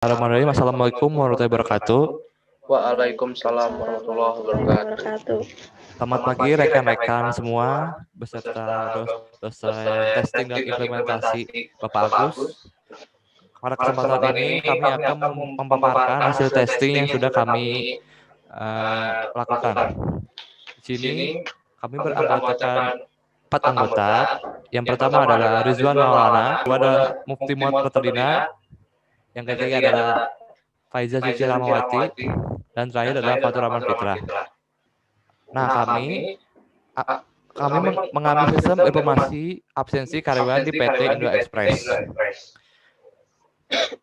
Assalamualaikum warahmatullahi wabarakatuh. Waalaikumsalam warahmatullahi wabarakatuh. Selamat pagi rekan-rekan semua beserta dosen testing dan implementasi Bapak Agus. Pada kesempatan ini kami akan memaparkan hasil testing yang sudah kami lakukan. Di sini kami beranggotakan 4 anggota. Yang pertama adalah Rizwan Maulana, kedua adalah Mufti Muhammad Pratodina, yang ketiga adalah Faiza Suci Ramawati, dan terakhir adalah Fatur Rahman Fitra. Nah, kami mengambil sistem informasi absensi karyawan di PT Indo Express.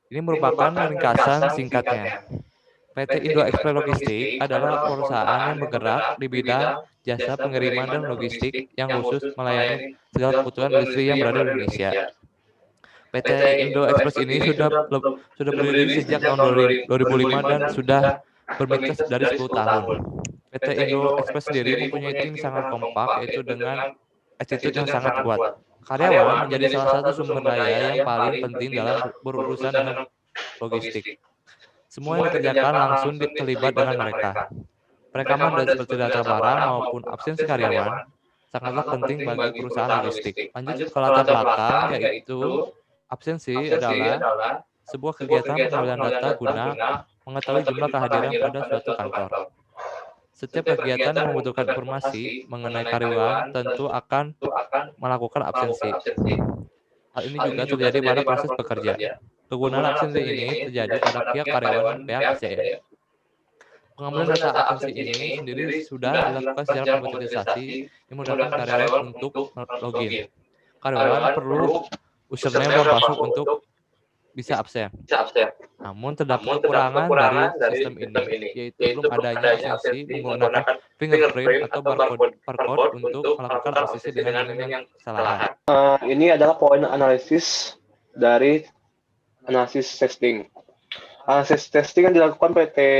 Ini merupakan ringkasan singkatnya. PT Indo Express Logistik adalah perusahaan yang bergerak di bidang jasa pengiriman dan logistik yang khusus melayani segala kebutuhan industri yang berada di Indonesia. PT Indo Express ini sudah berdiri sejak tahun 2005 dan sudah bermitra dari 10 tahun. PT Indo Express sendiri mempunyai tim sangat kompak, yaitu dengan attitude yang sangat kuat. Karyawan menjadi salah satu sumber daya yang paling penting dalam berurusan dengan logistik. Semua yang dikerjakan langsung terlibat dengan mereka. Perekaman dan seperti data barang maupun absensi karyawan sangatlah penting bagi perusahaan logistik. Lanjut ke latar belakang, yaitu absensi adalah sebuah kegiatan pengambilan data guna mengetahui jumlah kehadiran pada suatu kantor. Setiap kegiatan yang membutuhkan informasi mengenai karyawan tentu akan melakukan absensi. Hal ini juga terjadi pada proses bekerja. Kegunaan absensi ini terjadi pada pihak karyawan dan pihak ACM. Pengambilan data absensi ini sendiri sudah dilakukan secara komputerisasi yang memudahkan karyawan untuk login. Karyawan perlu username dan password untuk bisa absen. Namun terdapat kekurangan dari sistem ini, yaitu belum adanya absensi menggunakan fingerprint atau barcode untuk melakukan absensi dengan minim kesalahan. Ini adalah poin analisis dari analisis testing. Analisis testing yang dilakukan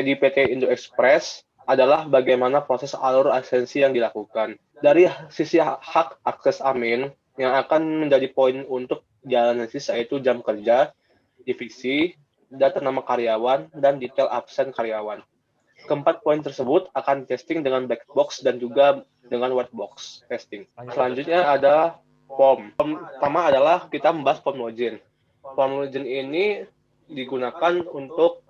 di PT Indo Express adalah bagaimana proses alur absensi yang dilakukan. Dari sisi hak akses admin yang akan menjadi poin untuk dianalisis yaitu jam kerja, divisi, data nama karyawan, dan detail absen karyawan. Keempat poin tersebut akan testing dengan black box dan juga dengan white box testing. Selanjutnya ada form. Form pertama adalah kita membahas form login. Form login ini digunakan untuk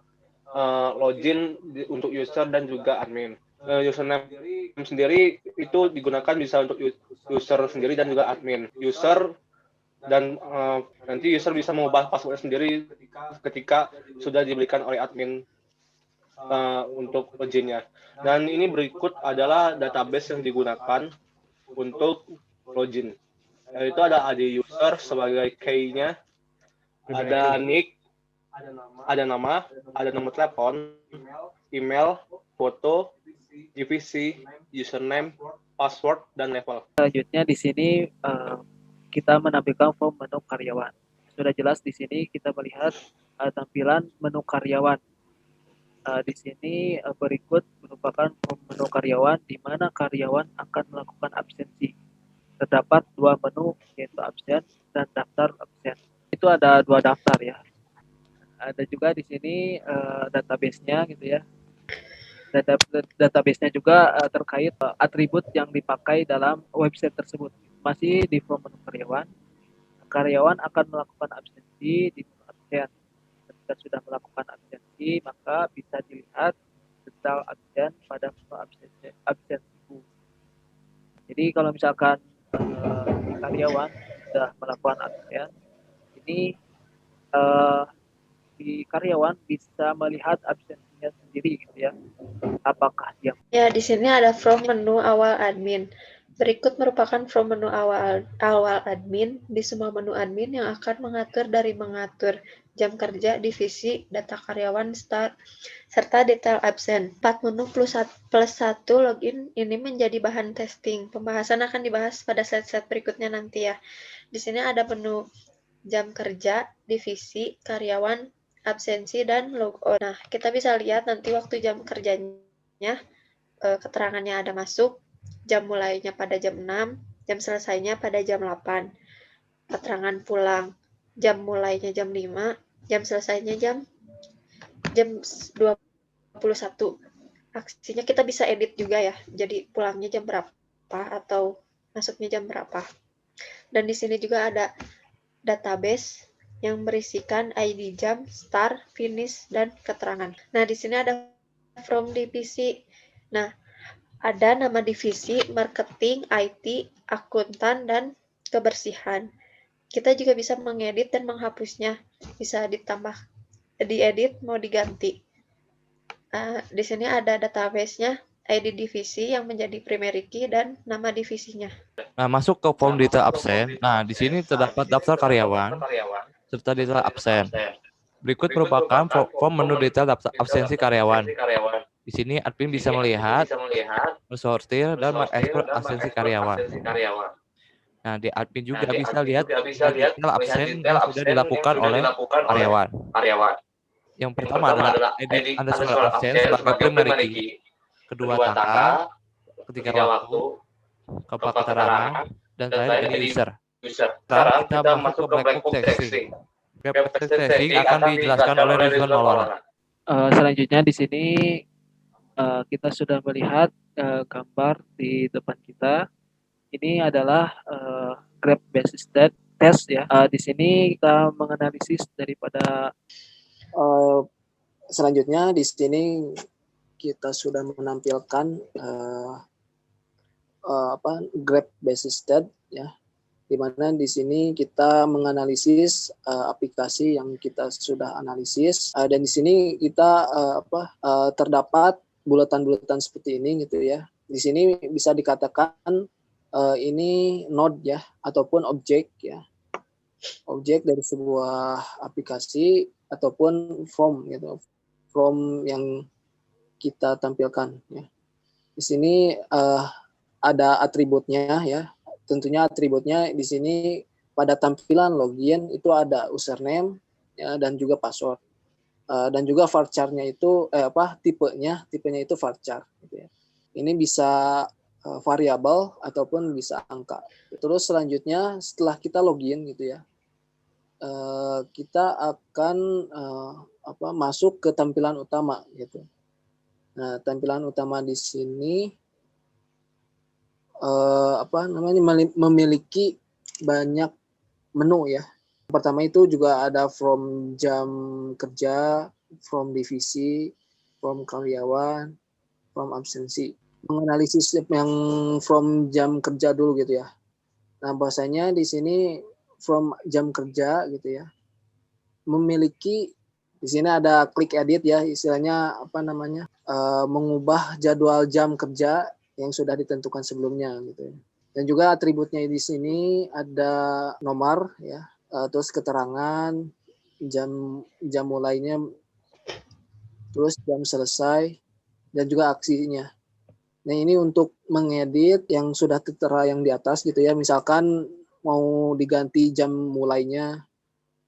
login untuk user dan juga admin. Username sendiri itu digunakan bisa untuk user sendiri dan juga admin. User dan nanti user bisa mengubah password sendiri ketika sudah diberikan oleh admin untuk loginnya. Dan ini berikut adalah database yang digunakan untuk login. Yaitu ada ID user sebagai key-nya, ada nick, ada nama telepon, email, foto, divisi, username, password, dan level. Selanjutnya di sini kita menampilkan form menu karyawan. Sudah jelas di sini kita melihat tampilan menu karyawan. Di sini berikut merupakan form menu karyawan di mana karyawan akan melakukan absensi. Terdapat dua menu yaitu absen dan daftar absen. Itu ada dua daftar ya. Ada juga di sini database-nya gitu ya. Database-nya juga terkait atribut yang dipakai dalam website tersebut. Masih di form menu karyawan. Karyawan akan melakukan absensi di menu absen. Ketika sudah melakukan absensi, maka bisa dilihat detail absen pada menu absen. Jadi kalau misalkan karyawan sudah melakukan absen, ini di karyawan bisa melihat absensinya sendiri gitu ya. Apakah dia? Ya, di sini ada from menu awal admin. Berikut merupakan from menu awal admin di semua menu admin yang akan mengatur jam kerja, divisi, data karyawan, serta detail absen. 4 menu plus 1 login ini menjadi bahan testing. Pembahasan akan dibahas pada slide-slide berikutnya nanti ya. Di sini ada menu jam kerja, divisi, karyawan, absensi, dan logout. Nah, kita bisa lihat nanti waktu jam kerjanya, keterangannya ada masuk, jam mulainya pada jam 6, jam selesainya pada jam 8. Keterangan pulang, jam mulainya jam 5, jam selesainya jam jam 21. Aksinya kita bisa edit juga ya. Jadi pulangnya jam berapa atau masuknya jam berapa. Dan di sini juga ada database yang berisikan ID jam, start, finish, dan keterangan. Nah, di sini ada from divisi. Nah, ada nama divisi, marketing, IT, akuntan, dan kebersihan. Kita juga bisa mengedit dan menghapusnya. Bisa ditambah, diedit, mau diganti. Di sini ada database-nya, ID divisi yang menjadi primary key, dan nama divisinya. Nah, masuk ke form detail absen. Nah, di sini terdapat daftar karyawan serta detail absen. Berikut merupakan form menu detail absensi karyawan. Di sini admin bisa melihat, mensortir, dan mengekspor absensi karyawan. Nah, di admin juga bisa lihat detail absen yang sudah dilakukan oleh karyawan. Yang pertama adalah edit underscore absen sebagai primary key. Kedua, tanggal. Ketiga, waktu. Keempat, keterangan. Dan terakhir, ID user. Sekarang kita masuk ke black box testing. Black box testing akan dijelaskan oleh Rizwan Maulana. Selanjutnya di sini kita sudah melihat gambar di depan kita. Ini adalah graph basis test ya. Di sini kita menganalisis daripada selanjutnya di sini kita sudah menampilkan graph basis stat ya, di mana di sini kita menganalisis aplikasi yang kita sudah analisis, dan di sini kita terdapat bulatan-bulatan seperti ini gitu ya. Di sini bisa dikatakan ini node ya, ataupun objek ya, objek dari sebuah aplikasi ataupun form gitu, form yang kita tampilkan ya. Di sini ada atributnya ya. Tentunya atributnya di sini pada tampilan login itu ada username ya, dan juga password. Dan juga varchar-nya itu tipenya itu varchar gitu ya. Ini bisa variabel ataupun bisa angka. Terus selanjutnya setelah kita login gitu ya, kita akan masuk ke tampilan utama gitu. Nah, tampilan utama di sini memiliki banyak menu ya. Pertama itu juga ada from jam kerja, from divisi, from karyawan, from absensi. Menganalisis yang from jam kerja dulu gitu ya. Nah, bahasanya di sini from jam kerja gitu ya, memiliki di sini ada klik edit ya, istilahnya mengubah jadwal jam kerja yang sudah ditentukan sebelumnya gitu ya. Dan juga atributnya di sini ada nomor ya, terus keterangan, jam mulainya, terus jam selesai, dan juga aksinya. Nah, ini untuk mengedit yang sudah tertera yang di atas gitu ya, misalkan mau diganti jam mulainya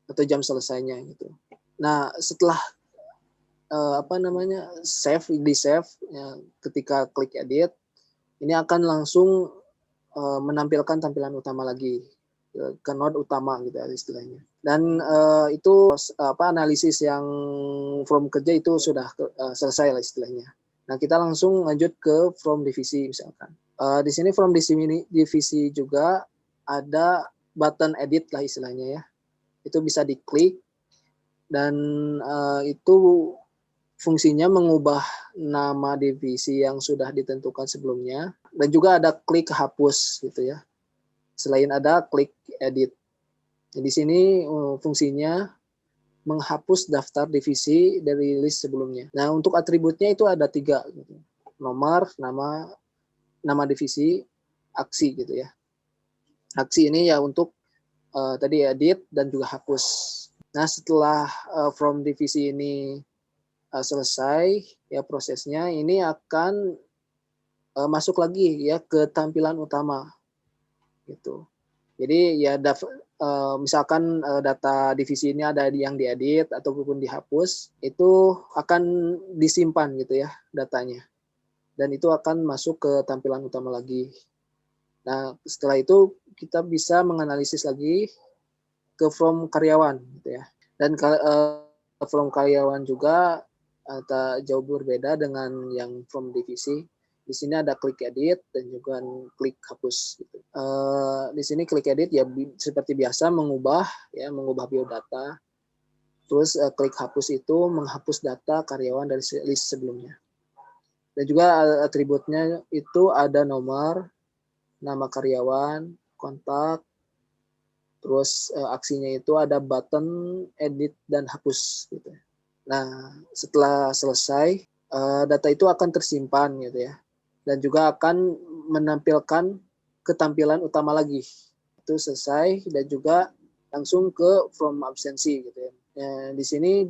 atau jam selesainya gitu. Nah, setelah save ya, ketika klik edit, ini akan langsung menampilkan tampilan utama lagi ke node utama gitu ya istilahnya. Dan itu analisis yang from kerja itu sudah selesai lah istilahnya. Nah, kita langsung lanjut ke from divisi misalkan. Di sini from divisi juga ada button edit lah istilahnya ya. Itu bisa diklik dan itu fungsinya mengubah nama divisi yang sudah ditentukan sebelumnya, dan juga ada klik hapus gitu ya. Selain ada klik edit. Nah, di sini fungsinya menghapus daftar divisi dari list sebelumnya. Nah, untuk atributnya itu ada 3 gitu. Nomor, nama divisi, aksi gitu ya. Aksi ini ya untuk tadi edit dan juga hapus. Nah, setelah from divisi ini selesai ya prosesnya, ini akan masuk lagi ya ke tampilan utama gitu. Jadi ya misalkan data divisi ini ada yang diedit ataupun dihapus, itu akan disimpan gitu ya datanya, dan itu akan masuk ke tampilan utama lagi. Nah, setelah itu kita bisa menganalisis lagi ke from karyawan gitu ya. Dan from karyawan juga atau jauh berbeda dengan yang from divisi. Di sini ada klik edit dan juga klik hapus. Gitu. Di sini klik edit ya seperti biasa mengubah biodata. Terus klik hapus itu menghapus data karyawan dari list sebelumnya. Dan juga atributnya itu ada nomor, nama karyawan, kontak, terus aksinya itu ada button, edit, dan hapus. Gitu. Nah, setelah selesai, data itu akan tersimpan gitu ya. Dan juga akan menampilkan ketampilan utama lagi. Itu selesai dan juga langsung ke from absensi gitu ya. Di sini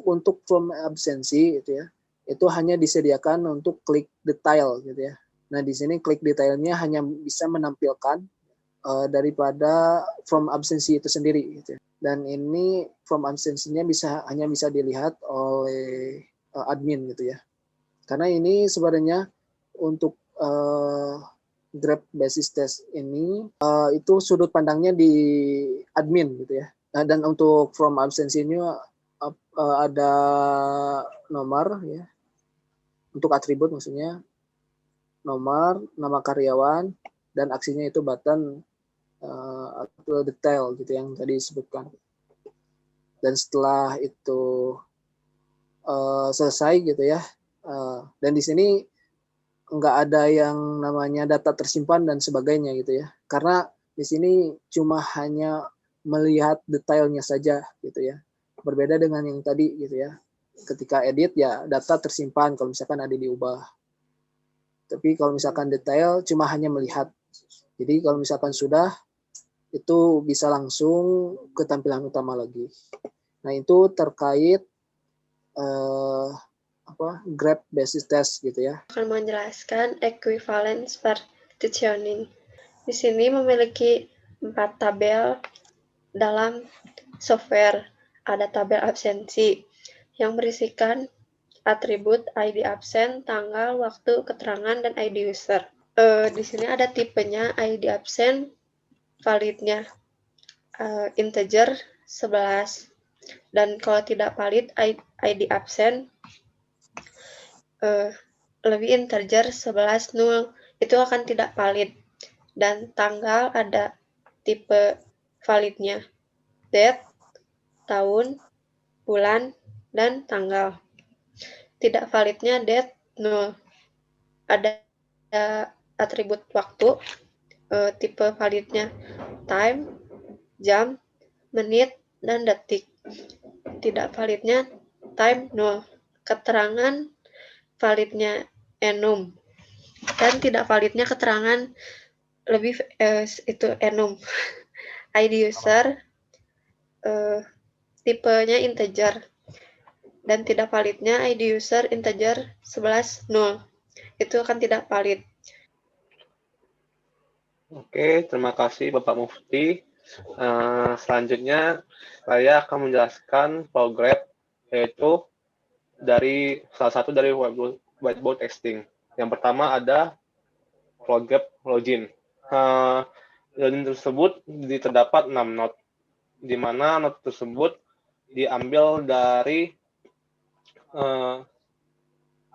untuk from absensi gitu ya, itu hanya disediakan untuk klik detail gitu ya. Nah, di sini klik detailnya hanya bisa menampilkan daripada from absensi itu sendiri gitu ya. Dan ini from absensinya hanya bisa dilihat oleh admin gitu ya. Karena ini sebenarnya untuk Grab basis test ini itu sudut pandangnya di admin gitu ya. Dan untuk from absensinya ada nomor ya. Untuk atribut maksudnya nomor, nama karyawan, dan aksinya itu button atau detail gitu yang tadi disebutkan. Dan setelah itu selesai gitu ya, dan di sini nggak ada yang namanya data tersimpan dan sebagainya gitu ya, karena di sini cuma hanya melihat detailnya saja gitu ya, berbeda dengan yang tadi gitu ya, ketika edit ya data tersimpan kalau misalkan ada diubah, tapi kalau misalkan detail cuma hanya melihat. Jadi kalau misalkan sudah itu bisa langsung ke tampilan utama lagi. Nah itu terkait Grab basis test gitu ya. Akan menjelaskan equivalence partitioning. Di sini memiliki 4 tabel dalam software. Ada tabel absensi yang berisikan atribut ID absen, tanggal, waktu, keterangan, dan ID user. Di sini ada tipenya ID absen, validnya integer 11. Dan kalau tidak valid ID absen lebih integer 11 0 itu akan tidak valid. Dan tanggal ada tipe validnya date, tahun, bulan, dan tanggal. Tidak validnya date 0. Ada atribut waktu, tipe validnya time, jam, menit, dan detik. Tidak validnya time 0. Keterangan validnya enum. Dan tidak validnya keterangan lebih itu enum. ID user tipenya integer. Dan tidak validnya ID user integer 11 0. Itu akan tidak valid. Oke, terima kasih Bapak Mufti. Selanjutnya saya akan menjelaskan program yaitu dari salah satu dari whiteboard testing. Yang pertama ada program login. Login tersebut terdapat 6 not, di mana not tersebut diambil dari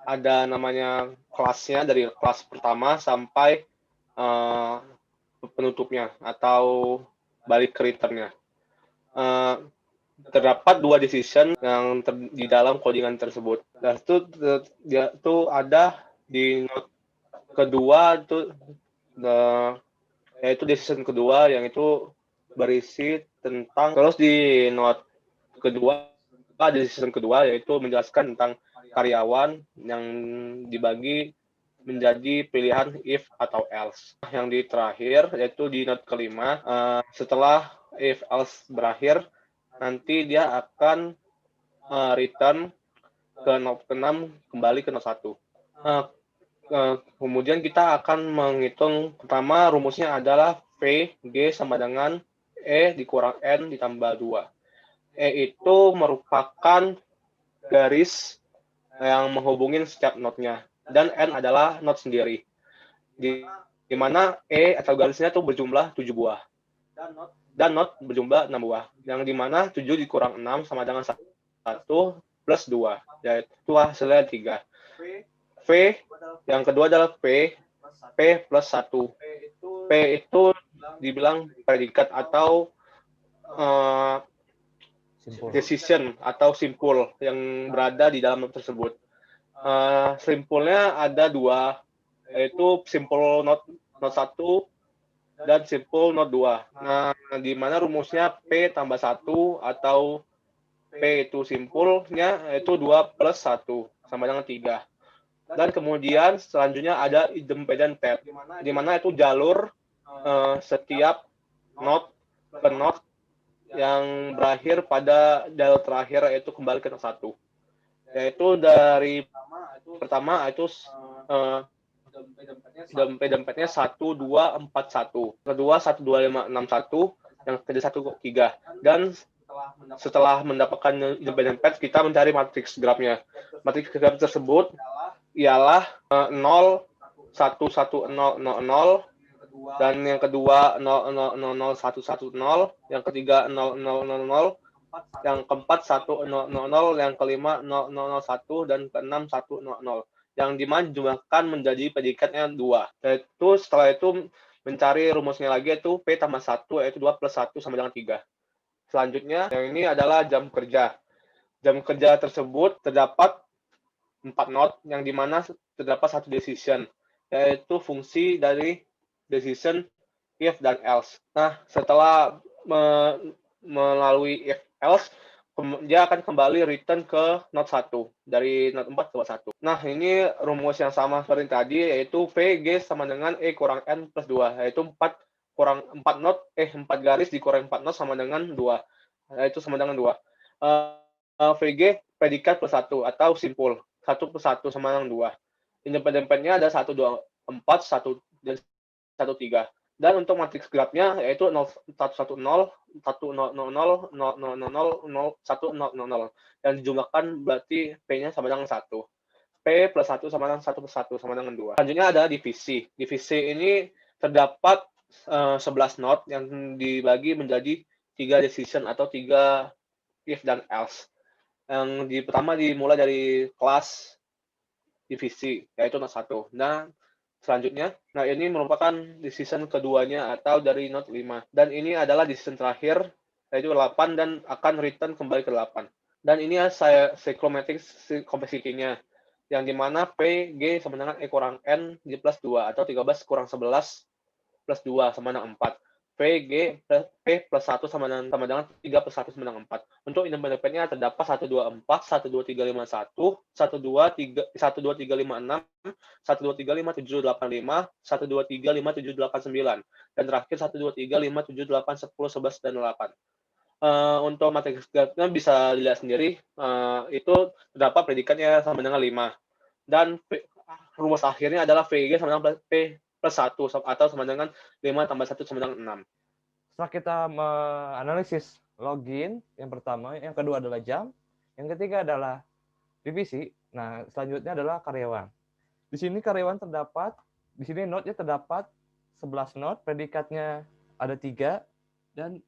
ada namanya kelasnya dari kelas pertama sampai penutupnya atau balik ke returnnya. Terdapat 2 decision yang di dalam codingan tersebut. Dan itu ada di note kedua itu yaitu decision kedua yang itu berisi tentang, terus di note kedua decision kedua yaitu menjelaskan tentang karyawan yang dibagi menjadi pilihan if atau else. Yang di terakhir yaitu di note kelima, setelah if else berakhir nanti dia akan return ke note 6 kembali ke note 1. Kemudian kita akan menghitung, pertama rumusnya adalah V G sama dengan E dikurang N ditambah 2. E itu merupakan garis yang menghubungin setiap node-nya. Dan N adalah node sendiri. Di mana E atau garisnya itu berjumlah 7 buah. Dan node berjumlah 6 buah. Yang di mana 7 dikurang 6 sama dengan 1. plus 2, yaitu hasilnya 3. V yang kedua adalah P plus 1. P itu dibilang predikat atau decision atau simpul yang berada di dalam map tersebut. Simpulnya ada 2, yaitu simpul not 1 dan simpul not 2. Nah, di mana rumusnya P tambah 1 atau P itu simpulnya yaitu 2 plus 1 sama dengan 3. Dan kemudian selanjutnya ada independent path, di mana itu jalur setiap node ke node yang berakhir pada jalur terakhir yaitu kembali ke node 1. Yaitu dari pertama itu dompetnya 1, 2, 4, 1. Kedua 1, 2, 5, 6, 1. Yang ketiga 1, 3. Dan setelah mendapatkan independent path, kita mencari matriks grafnya. Matriks graf tersebut ialah 0, 1, 1, 0, 0, 0. Dan yang kedua 0, 0, 0, 0, 1, 1, 0. Yang ketiga 0, 0, 0, 0. Yang keempat 1, 0, 0, 0. Yang kelima 0, 0, 0, 1. Dan keenam 1, 0, 0. Yang dimana dijumlahkan menjadi predikatnya 2. Yaitu setelah itu mencari rumusnya lagi yaitu P tambah 1 yaitu 2 plus 1 sama dengan 3. Selanjutnya, yang ini adalah jam kerja. Jam kerja tersebut terdapat 4 node yang dimana terdapat satu decision, yaitu fungsi dari decision if dan else. Nah, setelah melalui if else, dia akan kembali return ke node 1 dari node 4 ke node 1. Nah, ini rumus yang sama seperti tadi yaitu VG sama dengan E kurang N plus 2, yaitu 4 garis dikurangi 4 node sama dengan 2, yaitu sama dengan 2. VG predikat plus 1 atau simpul 1 plus 1 sama dengan 2. Independent-nya ada 1, 2, 4, 1, dan 1, 3. Dan untuk matriks grafnya yaitu 0, 1, 1, 0, 1, 0, 0, 0, 0, 0, 0, 0, 1, 0, 0, 0. Yang dijumlahkan berarti P-nya sama dengan 1. P plus 1 sama dengan 1 plus 1 sama dengan 2. Selanjutnya ada divisi. Divisi ini terdapat 11 node yang dibagi menjadi 3 decision atau 3 if dan else. Yang pertama dimulai dari kelas divisi, yaitu node 1. Nah, selanjutnya, ini merupakan decision keduanya atau dari node 5. Dan ini adalah decision terakhir, yaitu 8 dan akan return kembali ke 8. Dan ini cyclomatic complexity-nya, yang dimana P, G sama dengan E kurang N, G plus 2, atau 13 kurang 11 plus 2 sama dengan 4. V, G, P plus 1 sama dengan 3 plus 1 sama dengan 4. Untuk independent-nya terdapat 1, 2, 4, 1, 2, 3, 5, 1, 1, 2, 3, 1, 2, 3, 5, 6, 1, 2, 3, 5, 7, 8, 5, 1, 2, 3, 5, 7, 8, 9. Dan terakhir 1, 2, 3, 5, 7, 8, 10, 11, dan 8. Untuk matriks grafnya bisa dilihat sendiri, itu terdapat predikatnya sama dengan 5. Dan rumus akhirnya adalah VG sama dengan P plus 1 atau sama dengan 5 tambah 1 sama dengan 6. Setelah kita menganalisis login, yang pertama, yang kedua adalah jam, yang ketiga adalah divisi. Nah, selanjutnya adalah karyawan. Di sini karyawan terdapat, di sini node-nya terdapat 11 node, predikatnya ada 3, dan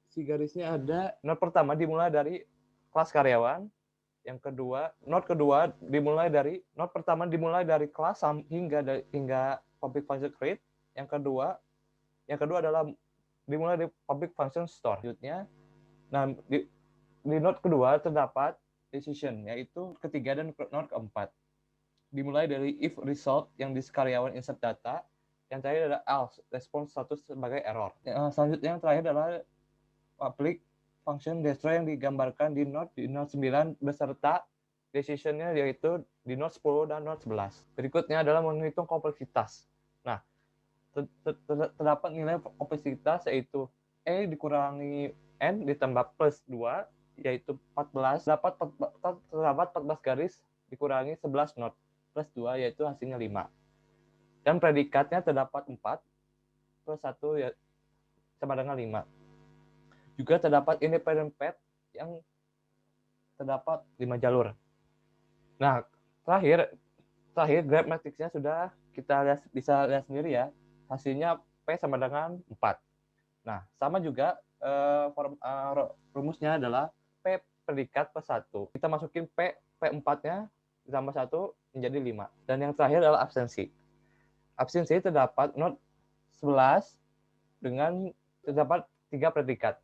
si garisnya ada, node pertama dimulai dari kelas karyawan, yang kedua, node kedua dimulai dari, node pertama dimulai dari kelas hingga public function create, yang kedua adalah dimulai dari public function store. Selanjutnya, nah di node kedua terdapat decision, yaitu ketiga dan node keempat. Dimulai dari if result yang di karyawan insert data, yang terakhir adalah else, response status sebagai error. Selanjutnya yang terakhir adalah public function destroy yang digambarkan di node 9 beserta decision-nya yaitu di node 10 dan node 11. Berikutnya adalah menghitung kompleksitas. Nah, terdapat nilai kompleksitas yaitu E dikurangi N ditambah plus 2 yaitu 14. Terdapat 14 garis dikurangi 11 node plus 2 yaitu hasilnya 5. Dan predikatnya terdapat 4 plus 1 ya sama dengan 5. Juga terdapat independent path yang terdapat 5 jalur. Nah, terakhir graph matriksnya sudah kita bisa lihat sendiri ya. Hasilnya P sama dengan 4. Nah, sama juga rumusnya adalah P predikat plus 1. Kita masukin P4-nya ditambah 1 menjadi 5. Dan yang terakhir adalah absensi. Absensi terdapat not 11 dengan terdapat 3 predikat.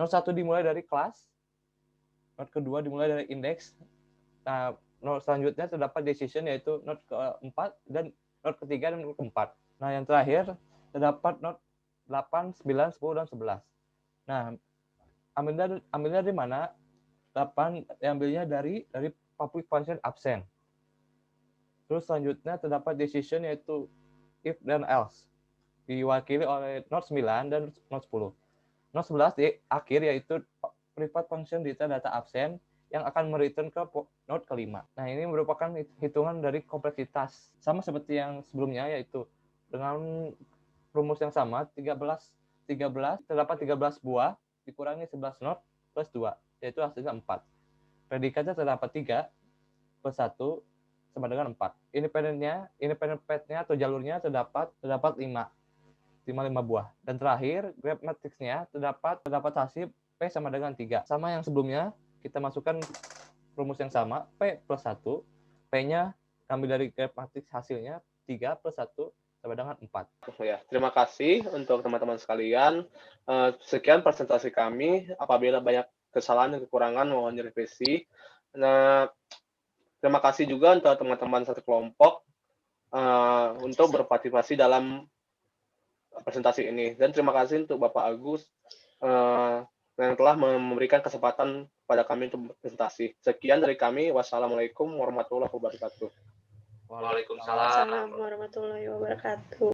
Not 1 dimulai dari kelas, not kedua dimulai dari indeks. Nah, not selanjutnya terdapat decision yaitu not keempat dan not ketiga dan not keempat. Nah, yang terakhir terdapat not 8, 9, 10 dan 11. Nah, ambilnya dari mana? 8 diambilnya dari public function absent. Terus selanjutnya terdapat decision yaitu if dan else. Diwakili oleh not 9 dan not 10. Not 11 di akhir yaitu private function data absen yang akan mereturn ke not kelima. Nah, ini merupakan hitungan dari kompleksitas. Sama seperti yang sebelumnya yaitu dengan rumus yang sama 13 terdapat 13 buah dikurangi 11 not plus 2 yaitu hasilnya 4. Predikatnya terdapat 3 plus 1 sama dengan 4. Independent path-nya atau jalurnya terdapat 5 buah. Dan terakhir, graph matrix-nya terdapat hasil P sama dengan 3. Sama yang sebelumnya, kita masukkan rumus yang sama, P plus 1. P-nya ambil dari graph matrix hasilnya 3 plus 1 sama dengan 4. Ya, terima kasih untuk teman-teman sekalian. Sekian presentasi kami. Apabila banyak kesalahan dan kekurangan, mohon direvisi. Nah, terima kasih juga untuk teman-teman satu kelompok untuk berpartisipasi dalam presentasi ini. Dan terima kasih untuk Bapak Agus yang telah memberikan kesempatan pada kami untuk berpresentasi. Sekian dari kami. Wassalamualaikum warahmatullahi wabarakatuh. Waalaikumsalam. Assalamualaikum warahmatullahi wabarakatuh.